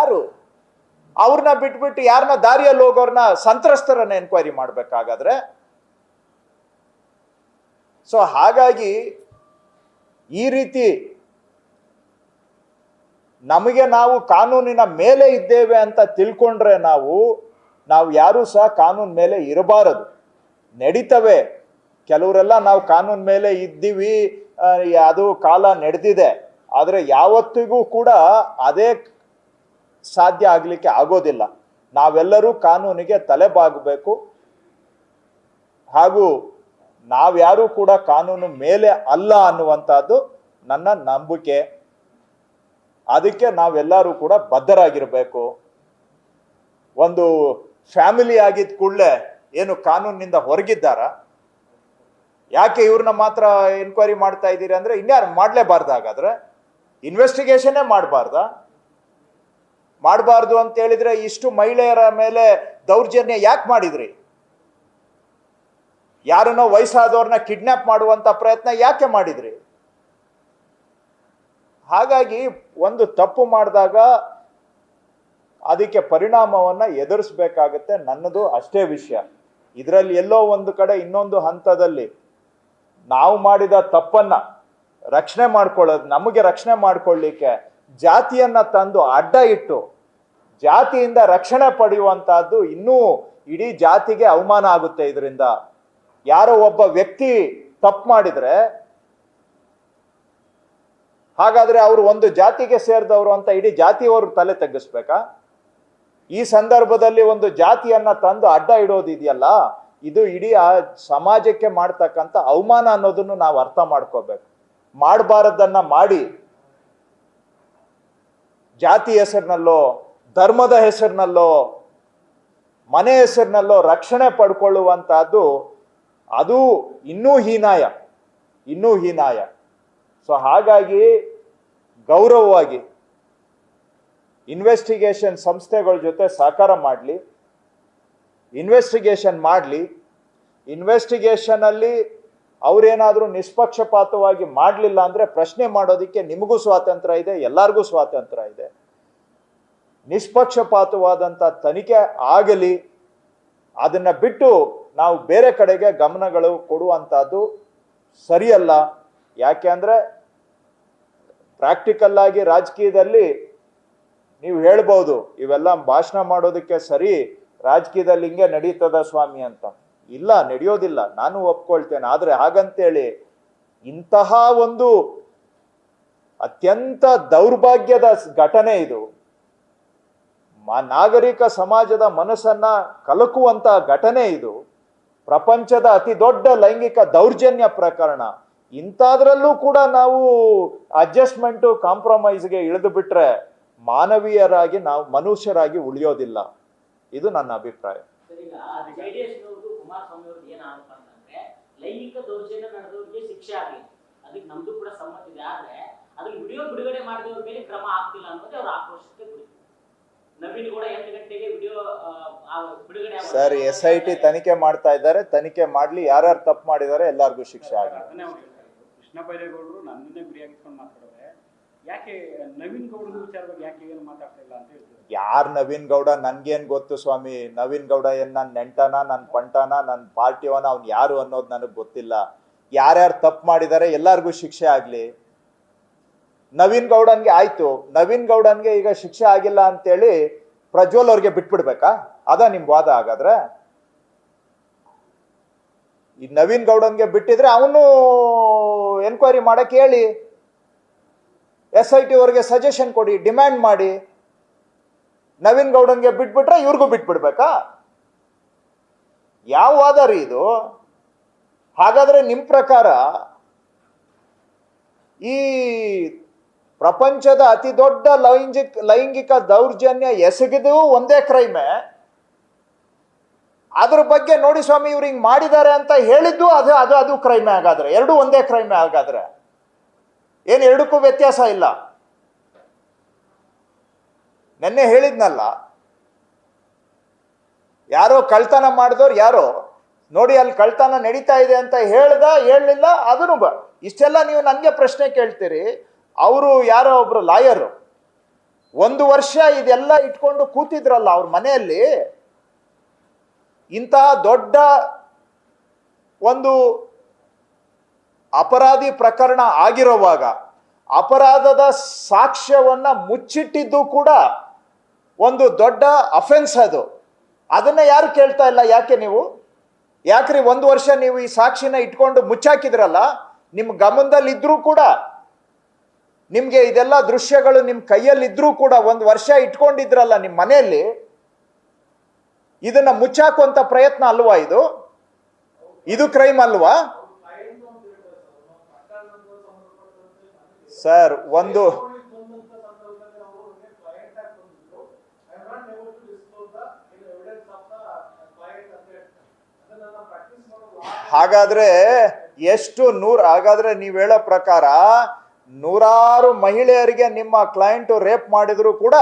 ಯಾರು? ಅವ್ರನ್ನ ಬಿಟ್ಬಿಟ್ಟು ಯಾರನ್ನ ದಾರಿಯಲ್ಲಿ ಹೋಗೋರ್ನ ಸಂತ್ರಸ್ತರನ್ನ ಎನ್ಕ್ವೈರಿ ಮಾಡ್ಬೇಕಾಗಾದ್ರೆ. ಸೊ ಹಾಗಾಗಿ ಈ ರೀತಿ ನಮಗೆ ನಾವು ಕಾನೂನಿನ ಮೇಲೆ ಇದ್ದೇವೆ ಅಂತ ತಿಳ್ಕೊಂಡ್ರೆ ನಾವು ಯಾರೂ ಸಹ ಕಾನೂನು ಮೇಲೆ ಇರಬಾರದು. ನಡೀತವೆ ಕೆಲವರೆಲ್ಲ ನಾವು ಕಾನೂನು ಮೇಲೆ ಇದ್ದೀವಿ, ಅದು ಕಾಲ ನಡೆದಿದೆ, ಆದರೆ ಯಾವತ್ತಿಗೂ ಕೂಡ ಅದೇ ಸಾಧ್ಯ ಆಗಲಿಕ್ಕೆ ಆಗೋದಿಲ್ಲ. ನಾವೆಲ್ಲರೂ ಕಾನೂನಿಗೆ ತಲೆಬಾಗಬೇಕು. ಹಾಗೂ ನಾವ್ಯಾರೂ ಕೂಡ ಕಾನೂನು ಮೇಲೆ ಅಲ್ಲ ಅನ್ನುವಂಥದ್ದು ನನ್ನ ನಂಬಿಕೆ. ಅದಕ್ಕೆ ನಾವೆಲ್ಲರೂ ಕೂಡ ಬದ್ಧರಾಗಿರಬೇಕು. ಒಂದು ಫ್ಯಾಮಿಲಿ ಆಗಿದ್ದ ಕೂಡಲೇ ಏನು ಕಾನೂನಿನಿಂದ ಹೊರಗಿದ್ದಾರ? ಯಾಕೆ ಇವ್ರನ್ನ ಮಾತ್ರ ಎನ್ಕ್ವೈರಿ ಮಾಡ್ತಾ ಇದ್ದೀರಿ ಅಂದರೆ ಇನ್ಯಾರು ಮಾಡಲೇಬಾರ್ದು? ಹಾಗಾದ್ರೆ ಇನ್ವೆಸ್ಟಿಗೇಷನ್ನೇ ಮಾಡಬಾರ್ದು ಅಂತ ಹೇಳಿದ್ರೆ ಇಷ್ಟು ಮಹಿಳೆಯರ ಮೇಲೆ ದೌರ್ಜನ್ಯ ಯಾಕೆ ಮಾಡಿದ್ರಿ? ಯಾರನ್ನೋ ವಯಸ್ಸಾದವ್ರನ್ನ ಕಿಡ್ನಾಪ್ ಮಾಡುವಂತ ಪ್ರಯತ್ನ ಯಾಕೆ ಮಾಡಿದ್ರಿ? ಹಾಗಾಗಿ ಒಂದು ತಪ್ಪು ಮಾಡಿದಾಗ ಅದಕ್ಕೆ ಪರಿಣಾಮವನ್ನ ಎದುರಿಸಬೇಕಾಗತ್ತೆ. ನನ್ನದು ಅಷ್ಟೇ ವಿಷಯ. ಇದರಲ್ಲಿ ಎಲ್ಲೋ ಒಂದು ಕಡೆ ಇನ್ನೊಂದು ಹಂತದಲ್ಲಿ ನಾವು ಮಾಡಿದ ತಪ್ಪನ್ನ ರಕ್ಷಣೆ ಮಾಡ್ಕೊಳ್ಳೋದು, ನಮಗೆ ರಕ್ಷಣೆ ಮಾಡ್ಕೊಳ್ಳಿಕ್ಕೆ ಜಾತಿಯನ್ನ ತಂದು ಅಡ್ಡ ಇಟ್ಟು ಜಾತಿಯಿಂದ ರಕ್ಷಣೆ ಪಡೆಯುವಂತಹದ್ದು ಇನ್ನೂ ಇಡೀ ಜಾತಿಗೆ ಅವಮಾನ ಆಗುತ್ತೆ. ಇದರಿಂದ ಯಾರೋ ಒಬ್ಬ ವ್ಯಕ್ತಿ ತಪ್ಪು ಮಾಡಿದ್ರೆ ಹಾಗಾದ್ರೆ ಅವರು ಒಂದು ಜಾತಿಗೆ ಸೇರಿದವರು ಅಂತ ಇಡೀ ಜಾತಿಯವರು ತಲೆ ತಗ್ಗಿಸ್ಬೇಕಾ? ಈ ಸಂದರ್ಭದಲ್ಲಿ ಒಂದು ಜಾತಿಯನ್ನ ತಂದು ಅಡ್ಡ ಇಡೋದಿದೆಯಲ್ಲ, ಇದು ಇಡೀ ಆ ಸಮಾಜಕ್ಕೆ ಮಾಡ್ತಕ್ಕಂಥ ಅವಮಾನ ಅನ್ನೋದನ್ನು ನಾವು ಅರ್ಥ ಮಾಡ್ಕೋಬೇಕು. ಮಾಡಬಾರದನ್ನ ಮಾಡಿ ಜಾತಿ ಹೆಸರಿನಲ್ಲೋ, ಧರ್ಮದ ಹೆಸರಿನಲ್ಲೋ, ಮನೆ ಹೆಸರಿನಲ್ಲೋ ರಕ್ಷಣೆ ಪಡ್ಕೊಳ್ಳುವಂತಹದ್ದು ಅದು ಇನ್ನೂ ಹೀನಾಯ. ಸೊ ಹಾಗಾಗಿ ಗೌರವವಾಗಿ ಇನ್ವೆಸ್ಟಿಗೇಷನ್ ಸಂಸ್ಥೆಗಳ ಜೊತೆ ಸಹಕಾರ ಮಾಡಲಿ, ಇನ್ವೆಸ್ಟಿಗೇಷನ್ ಅಲ್ಲಿ ಅವರೇನಾದರೂ ನಿಷ್ಪಕ್ಷಪಾತವಾಗಿ ಮಾಡಲಿಲ್ಲ ಅಂದ್ರೆ ಪ್ರಶ್ನೆ ಮಾಡೋದಕ್ಕೆ ನಿಮಗೂ ಸ್ವಾತಂತ್ರ್ಯ ಇದೆ, ಎಲ್ಲರಿಗೂ ಸ್ವಾತಂತ್ರ್ಯ ಇದೆ. ನಿಷ್ಪಕ್ಷಪಾತವಾದಂಥ ತನಿಖೆ ಆಗಲಿ. ಅದನ್ನ ಬಿಟ್ಟು ನಾವು ಬೇರೆ ಕಡೆಗೆ ಗಮನಗಳು ಕೊಡುವಂಥದ್ದು ಸರಿಯಲ್ಲ. ಯಾಕೆ ಅಂದರೆ ಪ್ರಾಕ್ಟಿಕಲ್ ಆಗಿ ರಾಜಕೀಯದಲ್ಲಿ ನೀವು ಹೇಳ್ಬೋದು ಇವೆಲ್ಲ ಭಾಷಣ ಮಾಡೋದಕ್ಕೆ ಸರಿ, ರಾಜಕೀಯದಲ್ಲಿ ಹಿಂಗೆ ನಡೀತದ ಸ್ವಾಮಿ ಅಂತ. ಇಲ್ಲ, ನಡೆಯೋದಿಲ್ಲ, ನಾನು ಒಪ್ಕೊಳ್ತೇನೆ. ಆದರೆ ಹಾಗಂತೇಳಿ ಇಂತಹ ಒಂದು ಅತ್ಯಂತ ದೌರ್ಭಾಗ್ಯದ ಘಟನೆ ಇದು, ನಾಗರಿಕ ಸಮಾಜದ ಮನಸ್ಸನ್ನ ಕಲಕುವಂತ ಘಟನೆ ಇದು, ಪ್ರಪಂಚದ ಅತಿ ದೊಡ್ಡ ಲೈಂಗಿಕ ದೌರ್ಜನ್ಯ ಪ್ರಕರಣ. ಇಂಥದ್ರಲ್ಲೂ ಕೂಡ ನಾವು ಅಡ್ಜಸ್ಟ್ಮೆಂಟು, ಕಾಂಪ್ರಮೈಸ್ಗೆ ಇಳಿದು ಬಿಟ್ರೆ ಮಾನವೀಯರಾಗಿ ನಾವು ಮನುಷ್ಯರಾಗಿ ಉಳಿಯೋದಿಲ್ಲ. ಇದು ನನ್ನ ಅಭಿಪ್ರಾಯ. ಲೈಂಗಿಕ ದೌರ್ಜನ್ಯ ನಡೆದವರಿಗೆ ಶಿಕ್ಷೆ ಆಗಲಿ, ಅದಕ್ಕೆ ನಮ್ದು ಕೂಡ ಸಮ್ಮತಿ ಇದೆ. ಆದ್ರೆ ಅದ್ರಲ್ಲಿ ವಿಡಿಯೋ ಬಿಡುಗಡೆ ಮಾಡಿದವ್ರ ಮೇಲೆ ಕ್ರಮ ಆಗ್ತಿಲ್ಲ ಅನ್ನೋದೇ ಅವ್ರ ಆಕ್ರೋಶಕ್ಕೆ ಗುರಿ. ನವೀನ್ ಕೂಡ 8 ಗಂಟೆಗೆ ವಿಡಿಯೋ ಬಿಡುಗಡೆ ಸರ್, SIT ತನಿಖೆ ಮಾಡ್ತಾ ಇದ್ದಾರೆ, ತನಿಖೆ ಮಾಡ್ಲಿ. ಯಾರ್ಯಾರು ತಪ್ಪು ಮಾಡಿದ್ದಾರೆ ಎಲ್ಲರಿಗೂ ಶಿಕ್ಷೆ ಆಗಲಿ. ಕೃಷ್ಣ ಬೈರೇಗೌಡರು ನನ್ನನ್ನೇ ಗುರಿಯಾಗಿಸ್ಕೊಂಡು ಮಾತಾಡಿದ್ರೆ ಯಾಕೆ ನವೀನ್ ಗೌಡ ವಿಚಾರವಾಗಿ ಯಾಕೆ ಏನು ಮಾತಾಡ್ತಿಲ್ಲ ಅಂತ ಹೇಳ್ತಾರೆ. ಯಾರು ನವೀನ್ ಗೌಡ? ನನ್ಗೇನ್ ಗೊತ್ತು ಸ್ವಾಮಿ? ನವೀನ್ ಗೌಡ ಏನ್ ನನ್ನ ನೆಂಟನ, ನನ್ನ ಪಂಟನ, ನನ್ನ ಪಾರ್ಟಿಯವನ, ಅವ್ನು ಯಾರು ಅನ್ನೋದು ನನಗೆ ಗೊತ್ತಿಲ್ಲ. ಯಾರ್ಯಾರು ತಪ್ಪು ಮಾಡಿದ್ದಾರೆ ಎಲ್ಲರಿಗೂ ಶಿಕ್ಷೆ ಆಗ್ಲಿ. ನವೀನ್ ಗೌಡನ್ಗೆ ಆಯ್ತು, ನವೀನ್ ಗೌಡನ್ಗೆ ಈಗ ಶಿಕ್ಷೆ ಆಗಿಲ್ಲ ಅಂತೇಳಿ ಪ್ರಜ್ವಲ್ ಅವ್ರಿಗೆ ಬಿಟ್ಬಿಡ್ಬೇಕಾ? ಅದ ನಿಮ್ ವಾದ? ಹಾಗಾದ್ರೆ ಈ ನವೀನ್ ಗೌಡನ್ಗೆ ಬಿಟ್ಟಿದ್ರೆ ಅವನು ಎನ್ಕ್ವೈರಿ ಮಾಡಕ್ ಹೇಳಿ, SIT ಅವ್ರಿಗೆ ಸಜೆಷನ್ ಕೊಡಿ, ಡಿಮ್ಯಾಂಡ್ ಮಾಡಿ. ನವೀನ್ ಗೌಡನ್ಗೆ ಬಿಟ್ಬಿಟ್ರೆ ಇವ್ರಿಗೂ ಬಿಟ್ಬಿಡ್ಬೇಕಾ? ಯಾವ ವಾದ ರೀ ಇದು? ಹಾಗಾದ್ರೆ ನಿಮ್ ಪ್ರಕಾರ ಈ ಪ್ರಪಂಚದ ಅತಿ ದೊಡ್ಡ ಲೈಂಗಿಕ ದೌರ್ಜನ್ಯ ಎಸಗಿದು ಒಂದೇ ಕ್ರೈಮೆ, ಅದ್ರ ಬಗ್ಗೆ ನೋಡಿ ಸ್ವಾಮಿ ಇವ್ರು ಹಿಂಗ್ ಮಾಡಿದ್ದಾರೆ ಅಂತ ಹೇಳಿದ್ದು ಅದು ಕ್ರೈಮೆ. ಹಾಗಾದ್ರೆ ಎರಡು ಒಂದೇ ಕ್ರೈಮೆ. ಹಾಗಾದ್ರೆ ಏನ್ ಎರಡಕ್ಕೂ ವ್ಯತ್ಯಾಸ ಇಲ್ಲ? ನೆನ್ನೆ ಹೇಳಿದ್ನಲ್ಲ, ಯಾರೋ ಕಳ್ತನ ಮಾಡಿದವ್ರು ಯಾರೋ ನೋಡಿ ಅಲ್ಲಿ ಕಳ್ತನ ನಡೀತಾ ಇದೆ ಅಂತ ಹೇಳಲಿಲ್ಲ. ಅದನ್ನು ಇಷ್ಟೆಲ್ಲ ನೀವು ನನಗೆ ಪ್ರಶ್ನೆ ಕೇಳ್ತೀರಿ. ಅವರು ಯಾರೋ ಒಬ್ರು ಲಾಯರು 1 ವರ್ಷ ಇದೆಲ್ಲ ಇಟ್ಕೊಂಡು ಕೂತಿದ್ರಲ್ಲ ಅವ್ರ ಮನೆಯಲ್ಲಿ. ಇಂಥ ದೊಡ್ಡ ಒಂದು ಅಪರಾಧಿ ಪ್ರಕರಣ ಆಗಿರುವಾಗ ಅಪರಾಧದ ಸಾಕ್ಷ್ಯವನ್ನ ಮುಚ್ಚಿಟ್ಟಿದ್ದು ಕೂಡ ಒಂದು ದೊಡ್ಡ ಅಫೆನ್ಸ್ ಅದು. ಅದನ್ನ ಯಾರು ಕೇಳ್ತಾ ಇಲ್ಲ. ಯಾಕೆ ನೀವು ಯಾಕ್ರಿ 1 ವರ್ಷ ನೀವು ಈ ಸಾಕ್ಷಿನ ಇಟ್ಕೊಂಡು ಮುಚ್ಚಾಕಿದ್ರಲ್ಲ, ನಿಮ್ಮ ಗಮನದಲ್ಲಿ ಇದ್ರೂ ಕೂಡ, ನಿಮ್ಗೆ ಇದೆಲ್ಲ ದೃಶ್ಯಗಳು ನಿಮ್ಮ ಕೈಯಲ್ಲಿ ಇದ್ರೂ ಕೂಡ 1 ವರ್ಷ ಇಟ್ಕೊಂಡಿದ್ರಲ್ಲ ನಿಮ್ಮ ಮನೆಯಲ್ಲಿ, ಇದನ್ನ ಮುಚ್ಚಾಕುವಂತ ಪ್ರಯತ್ನ ಅಲ್ವಾ ಇದು? ಇದು ಕ್ರೈಮ್ ಅಲ್ವಾ ಸರ್? ಒಂದು ಹಾಗಾದ್ರೆ ಹಾಗಾದ್ರೆ ನೀವ್ ಹೇಳೋ ಪ್ರಕಾರ 100 ಮಹಿಳೆಯರಿಗೆ ನಿಮ್ಮ ಕ್ಲೈಂಟ್ ರೇಪ್ ಮಾಡಿದ್ರು ಕೂಡ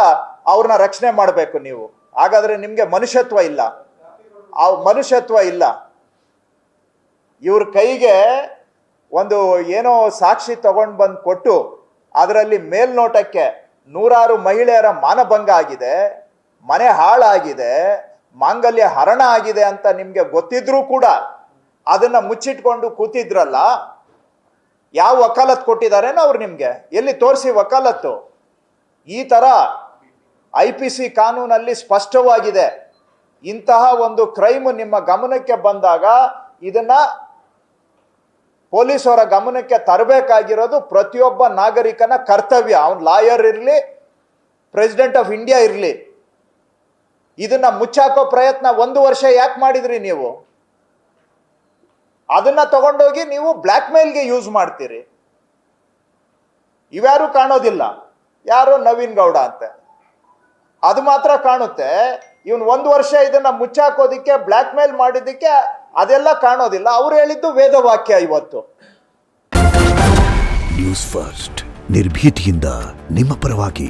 ಅವ್ರನ್ನ ರಕ್ಷಣೆ ಮಾಡಬೇಕು ನೀವು. ಹಾಗಾದ್ರೆ ನಿಮ್ಗೆ ಮನುಷ್ಯತ್ವ ಇಲ್ಲ, ಆ ಮನುಷ್ಯತ್ವ ಇಲ್ಲ. ಇವ್ರ ಕೈಗೆ ಒಂದು ಏನೋ ಸಾಕ್ಷಿ ತಗೊಂಡು ಬಂದು ಕೊಟ್ಟು ಅದರಲ್ಲಿ ಮೇಲ್ನೋಟಕ್ಕೆ 100 ಮಹಿಳೆಯರ ಮಾನಭಂಗ ಆಗಿದೆ, ಮನೆ ಹಾಳಾಗಿದೆ, ಮಾಂಗಲ್ಯ ಹರಣ ಆಗಿದೆ ಅಂತ ನಿಮ್ಗೆ ಗೊತ್ತಿದ್ರೂ ಕೂಡ ಅದನ್ನ ಮುಚ್ಚಿಟ್ಕೊಂಡು ಕೂತಿದ್ರಲ್ಲ. ಯಾವ ವಕಾಲತ್ ಕೊಟ್ಟಿದಾರೇನೋ ಅವ್ರು ನಿಮ್ಗೆ? ಎಲ್ಲಿ ತೋರಿಸಿ ವಕಾಲತ್ತು? ಈ ತರ IPC ಕಾನೂನಲ್ಲಿ ಸ್ಪಷ್ಟವಾಗಿದೆ. ಇಂತಹ ಒಂದು ಕ್ರೈಮ್ ನಿಮ್ಮ ಗಮನಕ್ಕೆ ಬಂದಾಗ ಇದನ್ನ ಪೊಲೀಸರ ಗಮನಕ್ಕೆ ತರಬೇಕಾಗಿರೋದು ಪ್ರತಿಯೊಬ್ಬ ನಾಗರಿಕನ ಕರ್ತವ್ಯ. ಅವನ್ ಲಾಯರ್ ಇರ್ಲಿ, ಪ್ರೆಸಿಡೆಂಟ್ ಆಫ್ ಇಂಡಿಯಾ ಇರ್ಲಿ. ಇದನ್ನ ಮುಚ್ಚಾಕೋ ಪ್ರಯತ್ನ 1 ವರ್ಷ ಯಾಕೆ ಮಾಡಿದ್ರಿ ನೀವು? ಅದನ್ನ ತಗೊಂಡೋಗಿ ನೀವು ಬ್ಲ್ಯಾಕ್ ಮೇಲ್ಗೆ ಯೂಸ್ ಮಾಡ್ತೀರಿ. ಇವ್ಯಾರು ಕಾಣೋದಿಲ್ಲ, ಯಾರೋ ನವೀನ್ ಗೌಡ ಅಂತೆ, ಅದು ಮಾತ್ರ ಕಾಣುತ್ತೆ. ಇವನ್ 1 ವರ್ಷ ಇದನ್ನ ಮುಚ್ಚಾಕೋದಿಕ್ಕೆ ಬ್ಲ್ಯಾಕ್ ಮೇಲ್ ಮಾಡಿದ್ದಕ್ಕೆ ಅದೆಲ್ಲ ಕಾಣೋದಿಲ್ಲ. ಅವ್ರು ಹೇಳಿದ್ದು ವೇದವಾಕ್ಯ. ಇವತ್ತು ನ್ಯೂಸ್ ಫಸ್ಟ್ ನಿರ್ಭೀತಿಯಿಂದ ನಿಮ್ಮ ಪರವಾಗಿ.